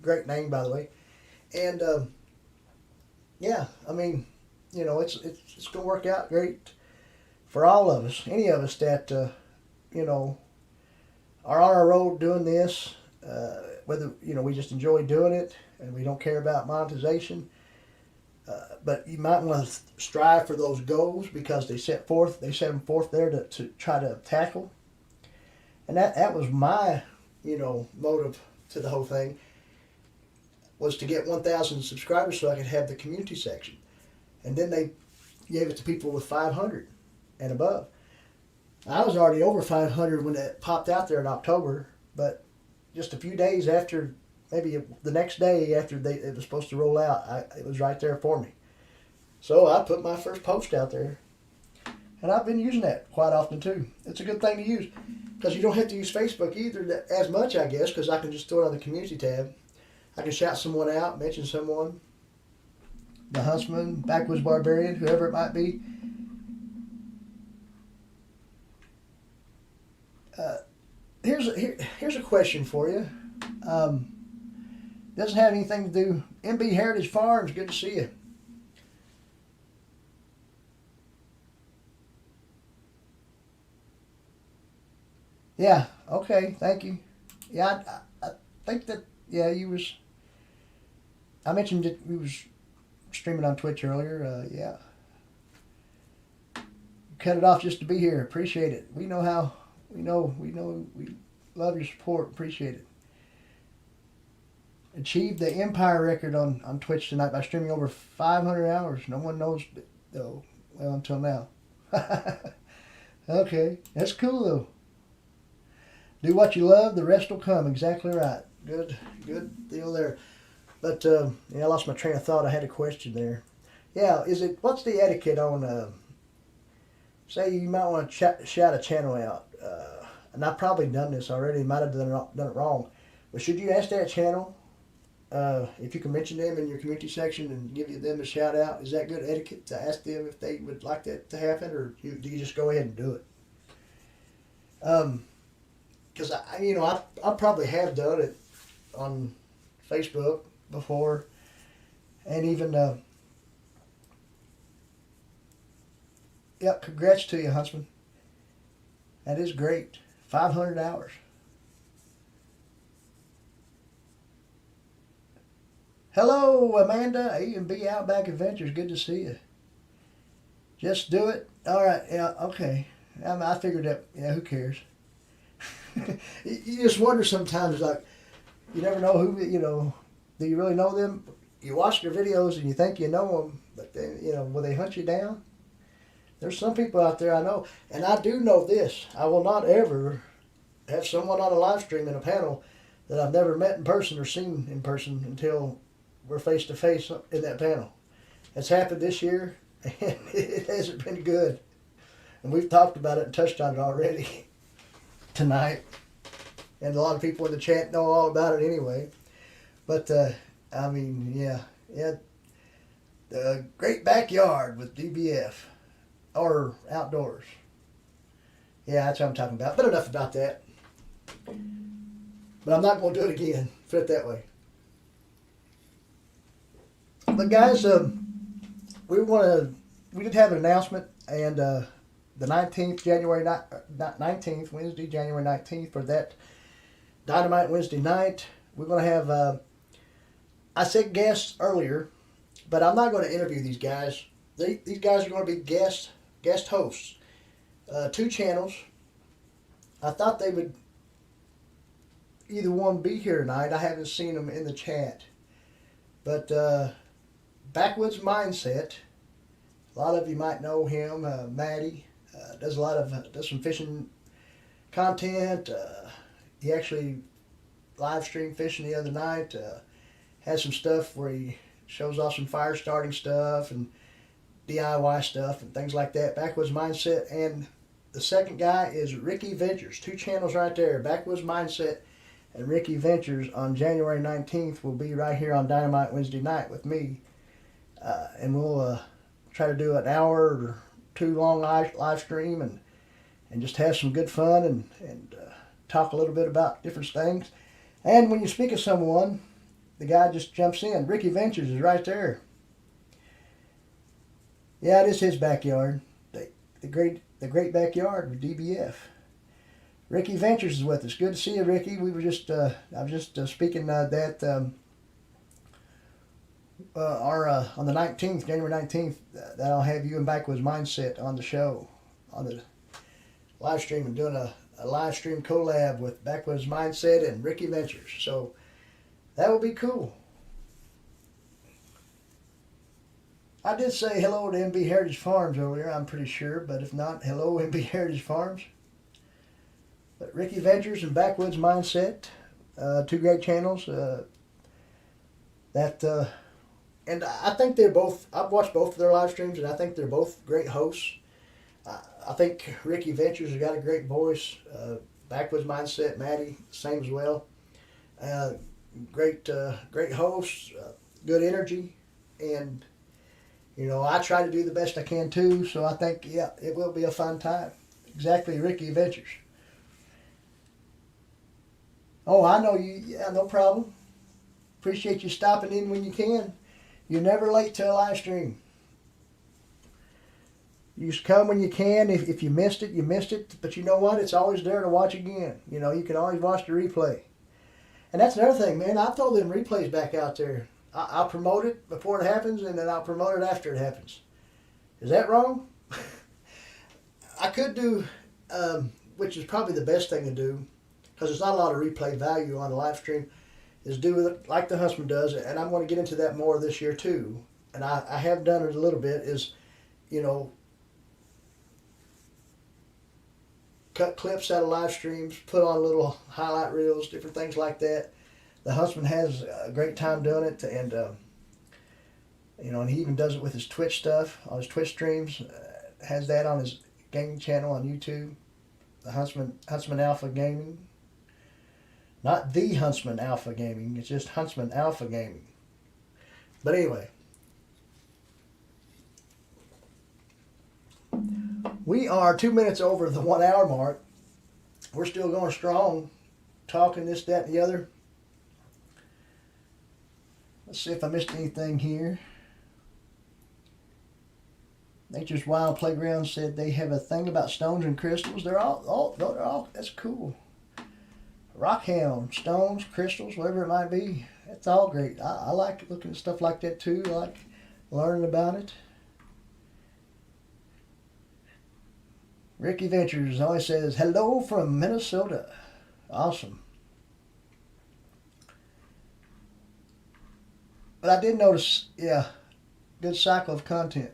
Great name, by the way. And yeah, it's going to work out great for all of us, any of us that are on our road doing this, whether we just enjoy doing it and we don't care about monetization, but you might want to strive for those goals because they set them forth there to try to tackle. And that was my, motive to the whole thing, was to get 1,000 subscribers so I could have the community section. And then they gave it to people with 500 and above. I was already over 500 when it popped out there in October, but just a few days after, maybe the next day after it was supposed to roll out, it was right there for me. So I put my first post out there, and I've been using that quite often too. It's a good thing to use, because you don't have to use Facebook either as much, I guess, because I can just throw it on the community tab. I can shout someone out, mention someone, the Huntsman, Backwoods Barbarian, whoever it might be. Here's a question for you. Doesn't have anything to do. MB Heritage Farms, good to see you. Yeah, okay, thank you. Yeah, I think that, yeah, I mentioned that we was streaming on Twitch earlier, yeah. Cut it off just to be here, appreciate it. We know, we love your support, appreciate it. Achieved the Empire record on Twitch tonight by streaming over 500 hours. No one knows, though, well, until now. Okay, that's cool, though. Do what you love, the rest will come. Exactly right. Good deal there. But I lost my train of thought. I had a question there. Yeah, what's the etiquette on? Say you might want to shout a channel out, and I've probably done this already. Might have done it wrong. But should you ask that channel if you can mention them in your community section and give them a shout out? Is that good etiquette to ask them if they would like that to happen, or do you just go ahead and do it? Because I probably have done it on Facebook before, and even congrats to you, Huntsman. That is great. 500 hours. Hello, Amanda. A&B Outback Adventures. Good to see you. Just do it. All right. Yeah. Okay. I figured that. Yeah. Who cares? You just wonder sometimes, like, you never know who, do you really know them? You watch their videos and you think you know them, but then, will they hunt you down? There's some people out there I know, and I do know this. I will not ever have someone on a live stream in a panel that I've never met in person or seen in person until we're face to face in that panel. It's happened this year, and it hasn't been good. And we've talked about it and touched on it already tonight, and a lot of people in the chat know all about it anyway. But yeah, the great backyard with DBF or outdoors. Yeah, that's what I'm talking about. But enough about that. But I'm not going to do it again. Put it that way. But guys, we did have an announcement, and the 19th, Wednesday, January 19th, for that Dynamite Wednesday night. We're going to have, I said guests earlier, but I'm not going to interview these guys. These guys are going to be guest hosts. 2 channels. I thought they would either one be here tonight. I haven't seen them in the chat. But Backwoods Mindset, a lot of you might know him, Maddie. Does some fishing content. He actually live streamed fishing the other night. Has some stuff where he shows off some fire starting stuff and DIY stuff and things like that. Backwoods Mindset. And the second guy is Ricky Ventures. 2 channels right there. Backwoods Mindset and Ricky Ventures on January 19th will be right here on Dynamite Wednesday night with me. And we'll try to do an hour or 2 long live stream and just have some good fun and talk a little bit about different things. And when you speak of someone, the guy just jumps in. Ricky Ventures is right there. Yeah, it is his backyard. The great backyard with DBF. Ricky Ventures is with us. Good to see you, Ricky. We were just I was just speaking that on the 19th, January 19th, that I'll have you and Backwoods Mindset on the show, on the live stream, and doing a a live stream collab with Backwoods Mindset and Ricky Ventures. So that would be cool. I did say hello to MB Heritage Farms earlier, I'm pretty sure, but if not, hello MB Heritage Farms. But Ricky Ventures and Backwoods Mindset, two great channels. And I think they're both, I've watched both of their live streams, and I think they're both great hosts. I think Ricky Ventures has got a great voice. Backwoods Mindset, Maddie, same as well. Great hosts, good energy, and I try to do the best I can too. So I think, yeah, it will be a fun time. Exactly, Ricky Ventures. Oh, I know you. Yeah, no problem. Appreciate you stopping in when you can. You're never late to a live stream. You just come when you can. If you missed it, you missed it. But you know what? It's always there to watch again. You can always watch the replay. And that's another thing, man. I'll throw them replays back out there. I'll promote it before it happens, and then I'll promote it after it happens. Is that wrong? I could do, which is probably the best thing to do, because there's not a lot of replay value on the live stream, is do it like the Huntsman does, and I'm going to get into that more this year too. And I have done it a little bit, is, cut clips out of live streams, put on little highlight reels, different things like that. The Huntsman has a great time doing it, and and he even does it with his Twitch stuff, on his Twitch streams. Has that on his gaming channel on YouTube, the Huntsman Alpha Gaming. Not the Huntsman Alpha Gaming, it's just Huntsman Alpha Gaming. But anyway, we are 2 minutes over the 1 hour mark. We're still going strong, talking this, that, and the other. Let's see if I missed anything here. Nature's Wild Playground said they have a thing about stones and crystals. They're all that's cool. Rockhound, stones, crystals, whatever it might be. That's all great. I like looking at stuff like that too. I like learning about it. Ricky Ventures always says, hello from Minnesota. Awesome. But I did notice, yeah, good cycle of content.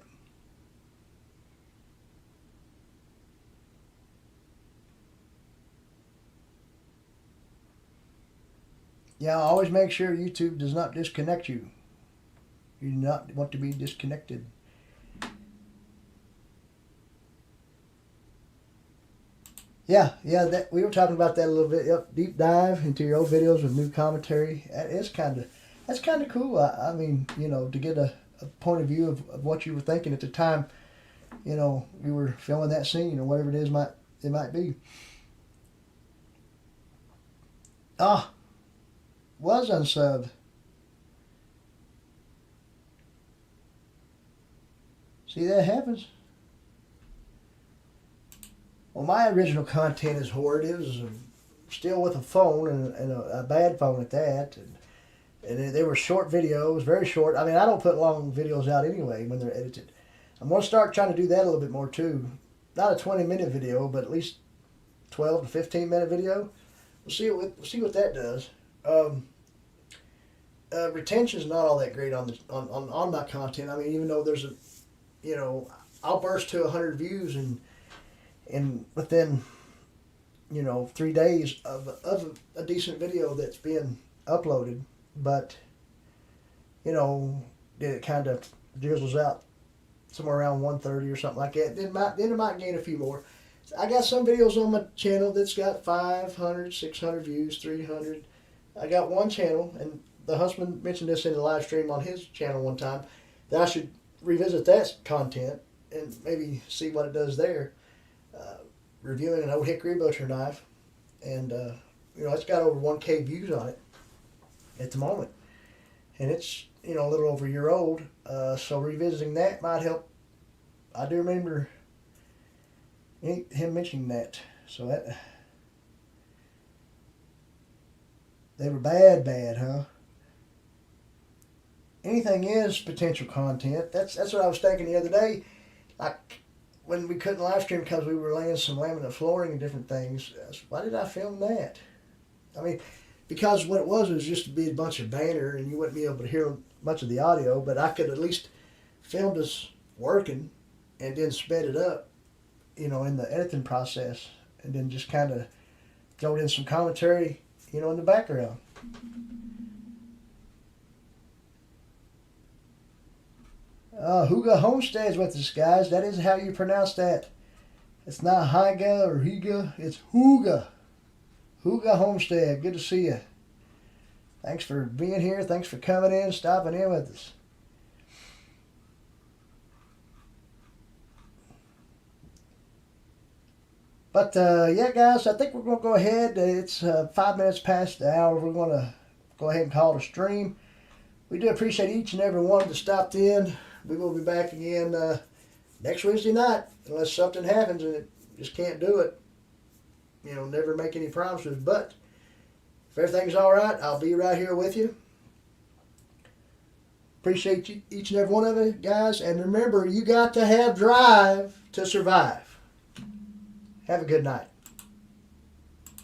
Yeah, always make sure YouTube does not disconnect you. You do not want to be disconnected. Yeah, that we were talking about that a little bit. Yep, deep dive into your old videos with new commentary. That's kind of cool. I mean, to get a point of view of what you were thinking at the time, you were filming that scene or whatever it is it might be. Was unsubbed. See, that happens. Well, my original content is horrid. It was still with a phone, and a bad phone at that. And they were short videos, very short. I mean, I don't put long videos out anyway when they're edited. I'm going to start trying to do that a little bit more too. Not a 20-minute video, but at least 12 to 15-minute video. We'll see what that does. Retention's not all that great on my content. I mean, even though there's I'll burst to 100 views and within 3 days of a decent video that's being uploaded, but it kind of drizzles out somewhere around 130 or something like that. Then it might gain a few more. I got some videos on my channel that's got 500, 600 views, 300. I got one channel, and the Huntsman mentioned this in the live stream on his channel one time, that I should revisit that content and maybe see what it does there. Reviewing an old hickory butcher knife, and it's got over 1K views on it at the moment, and it's a little over a year old. So revisiting that might help. I do remember him mentioning that. So that they were bad, huh? Anything is potential content. That's what I was thinking the other day. Like when we couldn't live stream because we were laying some laminate flooring and different things. Why did I film that? I mean, because what it was just to be a bunch of banter, and you wouldn't be able to hear much of the audio, but I could at least filmed us working and then sped it up, you know, in the editing process, and then just kind of throw in some commentary, you know, in the background. Huga Homestead's with us, guys. That is how you pronounce that. It's not Higa or Higa. It's Huga. Huga Homestead. Good to see you. Thanks for being here. Thanks for coming in, stopping in with us. But, yeah, guys, I think we're going to go ahead. It's 5 minutes past the hour. We're going to go ahead and call it a stream. We do appreciate each and every one that stopped in. We will be back again next Wednesday night, unless something happens and it just can't do it. You know, never make any promises. But if everything's all right, I'll be right here with you. Appreciate you, each and every one of you guys. And remember, you got to have drive to survive. Have a good night.